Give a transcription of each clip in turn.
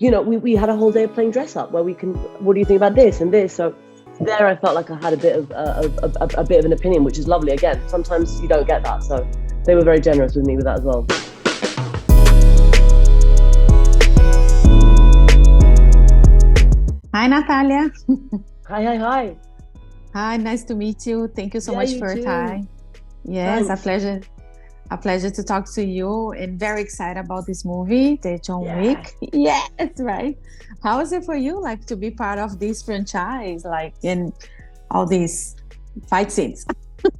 we had a whole day of playing dress up where what do you think about this and this? So there I felt like I had a bit of an opinion, which is lovely. Again, sometimes you don't get that. So they were very generous with me with that as well. Hi, Natalia. Hi. Hi, nice to meet you. Thank you so much for your time. Yes, Thanks. a pleasure to talk to you, and very excited about this movie, the John Wick. Yes, right. How is it for you, like, to be part of this franchise, like, in all these fight scenes?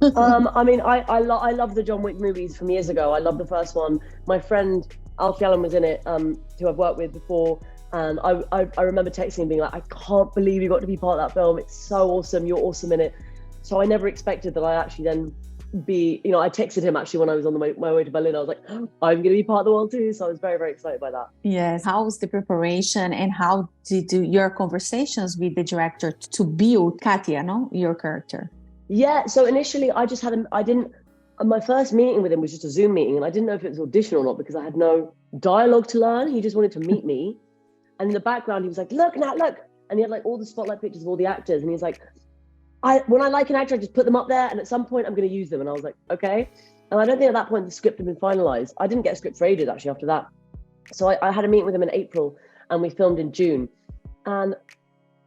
I mean, I love the John Wick movies from years ago. I love the first one. My friend Alfie Allen was in it, who I've worked with before. And I remember texting and being like, I can't believe you got to be part of that film. It's so awesome. You're awesome in it. So I never expected that I actually then I texted him actually when I was on my way to Berlin. I was like, I'm going to be part of the world too. So I was very, very excited by that. Yes. How was the preparation, and how did your conversations with the director to build Katia, your character? Yeah. So initially my first meeting with him was just a Zoom meeting, and I didn't know if it was audition or not because I had no dialogue to learn. He just wanted to meet me. And in the background, he was like, look, Nat, look. And he had like all the spotlight pictures of all the actors. And he was like, when I like an actor, I just put them up there. And at some point, I'm going to use them. And I was like, okay. And I don't think at that point the script had been finalized. I didn't get a script for ages, actually, after that. So I had a meeting with him in April, and we filmed in June. And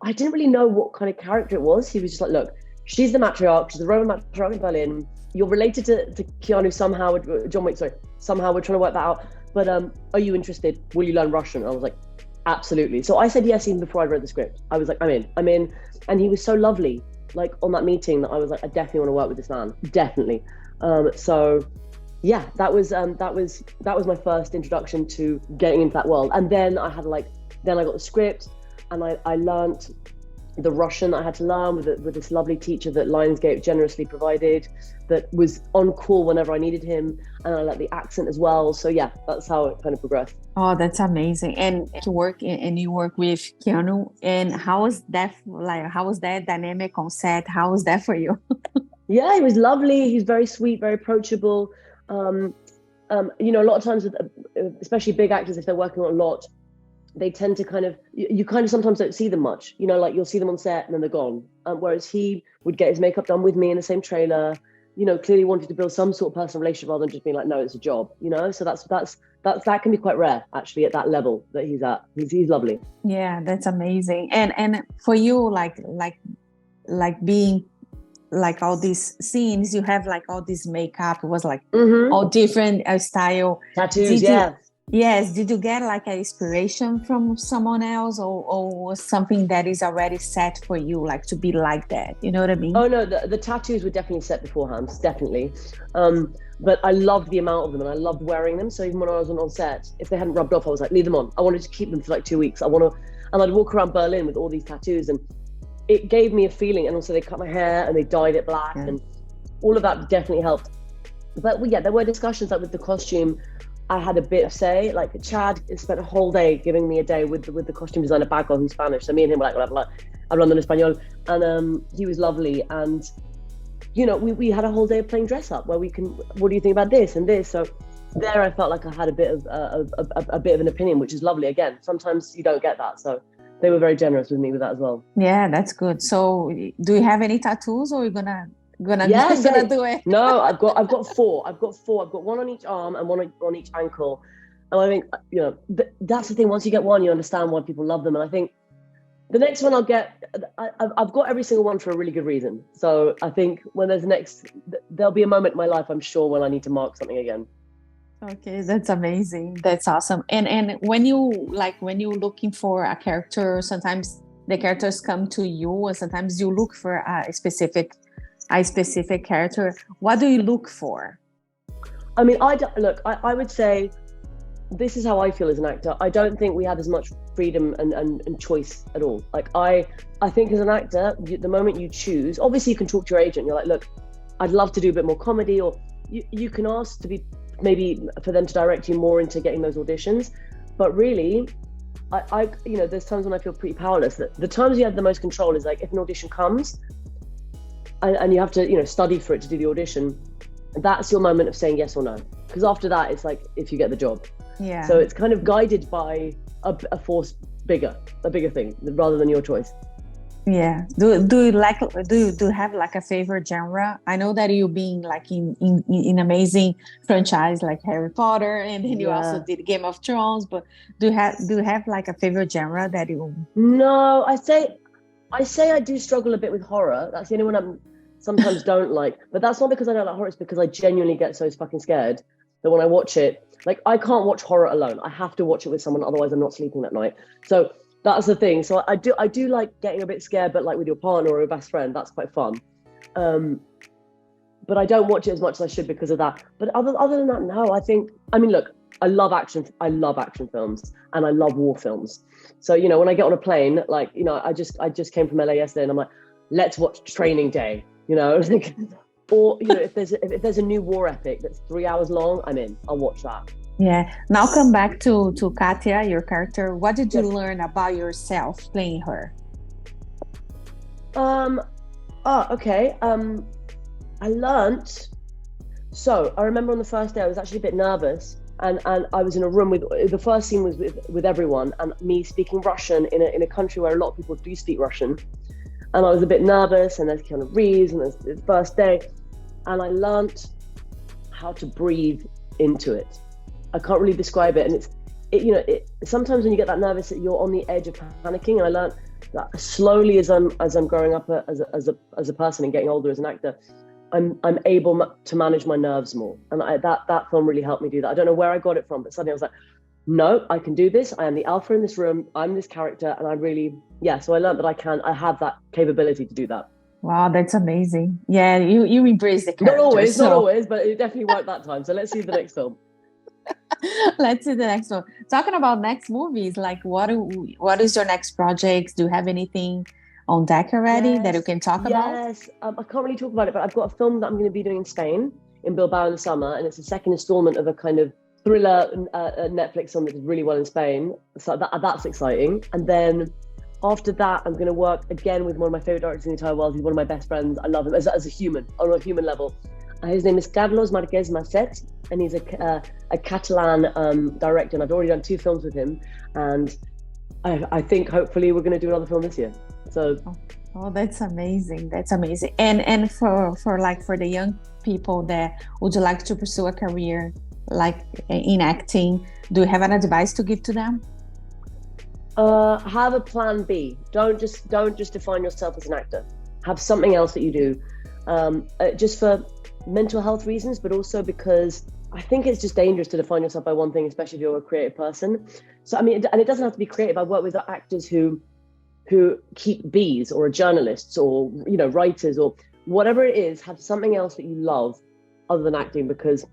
I didn't really know what kind of character it was. He was just like, look, she's the matriarch. She's the Roman matriarch in Berlin. You're related to Keanu somehow, John Wick, sorry. Somehow we're trying to work that out. But are you interested? Will you learn Russian? And I was like, absolutely. So I said yes even before I read the script. I was like, I'm in. And he was so lovely, like on that meeting, that I was like, I definitely want to work with this man, definitely. So yeah, that was my first introduction to getting into that world. And then I got the script, and I learned the Russian I had to learn with this lovely teacher that Lionsgate generously provided, that was on call whenever I needed him, and I learned the accent as well. So yeah, that's how it kind of progressed. Oh, that's amazing. And you work with Keanu, and how was that dynamic on set? How was that for you? Yeah, he was lovely. He's very sweet, very approachable. A lot of times, especially big actors, if they're working on a lot, they tend to you sometimes don't see them much, like you'll see them on set and then they're gone. Whereas he would get his makeup done with me in the same trailer, clearly wanted to build some sort of personal relationship rather than just being like, no, it's a job, so that can be quite rare actually at that level that he's at. He's lovely. Yeah, that's amazing. And for you, like being like all these scenes, you have like all this makeup, it was like all different style. Tattoos, Yes. Did you get like an inspiration from someone else, or something that is already set for you, like to be like that? You know what I mean? Oh no, the tattoos were definitely set beforehand, definitely. But I loved the amount of them, and I loved wearing them. So even when I was on set, if they hadn't rubbed off, I was like, leave them on. I wanted to keep them for like 2 weeks. And I'd walk around Berlin with all these tattoos, and it gave me a feeling. And also they cut my hair and they dyed it black, and all of that definitely helped. But yeah, there were discussions like with the costume. I had a bit of say, like Chad spent a whole day giving me a day with the costume designer Marko, who's Spanish. So me and him were like, hablando en español. And he was lovely. And, we had a whole day of playing dress up where what do you think about this and this? So there I felt like I had a bit of an opinion, which is lovely. Again, sometimes you don't get that. So they were very generous with me with that as well. Yeah, that's good. So do you have any tattoos, or are you gonna do it? No, I've got four. I've got one on each arm and one on each ankle. And I think, that's the thing. Once you get one, you understand why people love them. And I think the next one I'll get, I've got every single one for a really good reason. So I think when there'll be a moment in my life, I'm sure, when I need to mark something again. Okay, that's amazing. That's awesome. And when you're looking for a character, sometimes the characters come to you, and sometimes you look for a specific character. What do you look for? I mean, I would say this is how I feel as an actor. I don't think we have as much freedom and choice at all. Like I think as an actor, the moment you choose, obviously you can talk to your agent. You're like, look, I'd love to do a bit more comedy, or you can ask to be, maybe for them to direct you more into getting those auditions. But really, I there's times when I feel pretty powerless. The times you have the most control is like if an audition comes, and you have to study for it to do the audition, that's your moment of saying yes or no, because after that it's like if you get the job. Yeah. So it's kind of guided by a force a bigger thing rather than your choice. Yeah. Do you have like a favorite genre? I know that you being like in amazing franchise like Harry Potter, and then you also did Game of Thrones. But do you have like a favorite genre that you? No, I say I do struggle a bit with horror. That's the only one I'm sometimes don't like. But that's not because I don't like horror. It's because I genuinely get so fucking scared that when I watch it, like I can't watch horror alone. I have to watch it with someone, otherwise I'm not sleeping that night. So that's the thing. So I do like getting a bit scared, but like with your partner or your best friend, that's quite fun. But I don't watch it as much as I should because of that. But other than that, no. I mean, look, I love action films and I love war films. So, you know, when I get on a plane, like, you know, I just came from LA yesterday and I'm like, let's watch Training Day, you know, or, you know, if there's a new war epic that's 3 hours long, I'm in, I'll watch that. Yeah. Now come back to Katia, your character. What did you learn about yourself playing her? Okay. I learned. So I remember on the first day, I was actually a bit nervous, and I was in a room with the first scene was with everyone, and me speaking Russian in a country where a lot of people do speak Russian, and I was a bit nervous. And there's Keanu Reeves, and there's the first day, and I learned how to breathe into it. I can't really describe it, and sometimes when you get that nervous, you're on the edge of panicking. And I learned that slowly as I'm growing up as a person and getting older as an actor, I'm able to manage my nerves more. And that film really helped me do that. I don't know where I got it from, but suddenly I was like, no, I can do this. I am the alpha in this room. I'm this character, and I really, so I learned that I have that capability to do that. Wow, that's amazing. Yeah, you embrace the character. Not always, but it definitely worked that time. So let's see the next film. Let's see the next one. Talking about next movies, like what is your next project? Do you have anything on deck already that you can talk about? Yes, I can't really talk about it, but I've got a film that I'm going to be doing in Spain, in Bilbao in the summer, and it's the second installment of a kind of thriller Netflix film that did really well in Spain. So that's exciting. And then after that, I'm going to work again with one of my favorite directors in the entire world. He's one of my best friends. I love him as a human, on a human level. His name is Carlos Marquez Masset, and he's a Catalan director, and I've already done 2 films with him, and I think hopefully we're going to do another film this year. So that's amazing. And for the young people that would like to pursue a career like in acting, do you have an advice to give to them? Have a plan B. Don't just define yourself as an actor. Have something else that you do, just for mental health reasons, but also because I think it's just dangerous to define yourself by one thing, especially if you're a creative person. So I mean, and it doesn't have to be creative. I've worked with actors who keep bees, or journalists, or writers, or whatever it is. Have something else that you love other than acting, because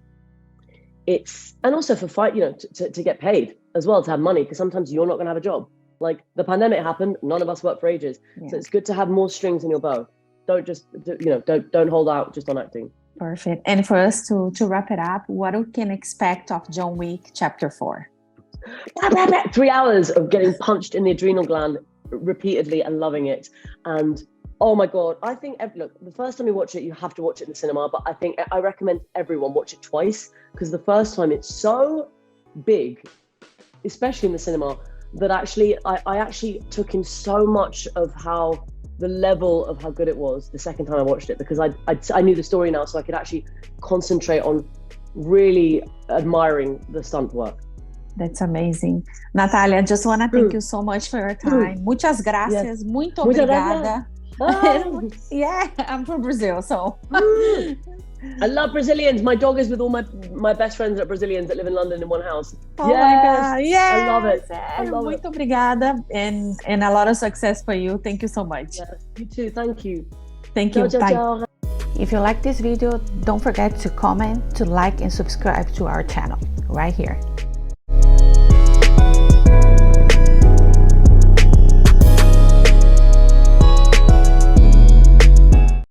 it's, and also for to get paid as well, to have money, because sometimes you're not going to have a job. Like the pandemic happened, none of us worked for ages, so it's good to have more strings in your bow. Don't just don't hold out just on acting. Perfect. And for us to wrap it up, what we can expect of John Wick Chapter 4? 3 hours of getting punched in the adrenal gland repeatedly and loving it. And oh my God, I think, look, the first time you watch it, you have to watch it in the cinema, but I recommend everyone watch it twice, because the first time it's so big, especially in the cinema, that actually I actually took in so much of how the level of how good it was the second time I watched it, because I knew the story now, so I could actually concentrate on really admiring the stunt work. That's amazing. Natalia, just want to thank you so much for your time. Muchas gracias. Yes. Muito obrigada. Yeah, I'm from Brazil, so. I love Brazilians. My dog is with all my best friends that are Brazilians that live in London in one house. Oh my God. Yes. I love it. I love Muito obrigada, and a lot of success for you. Thank you so much. Yes, you too. Thank you. Thank you. Ciao, Bye. ciao. If you like this video, don't forget to comment, to like, and subscribe to our channel right here.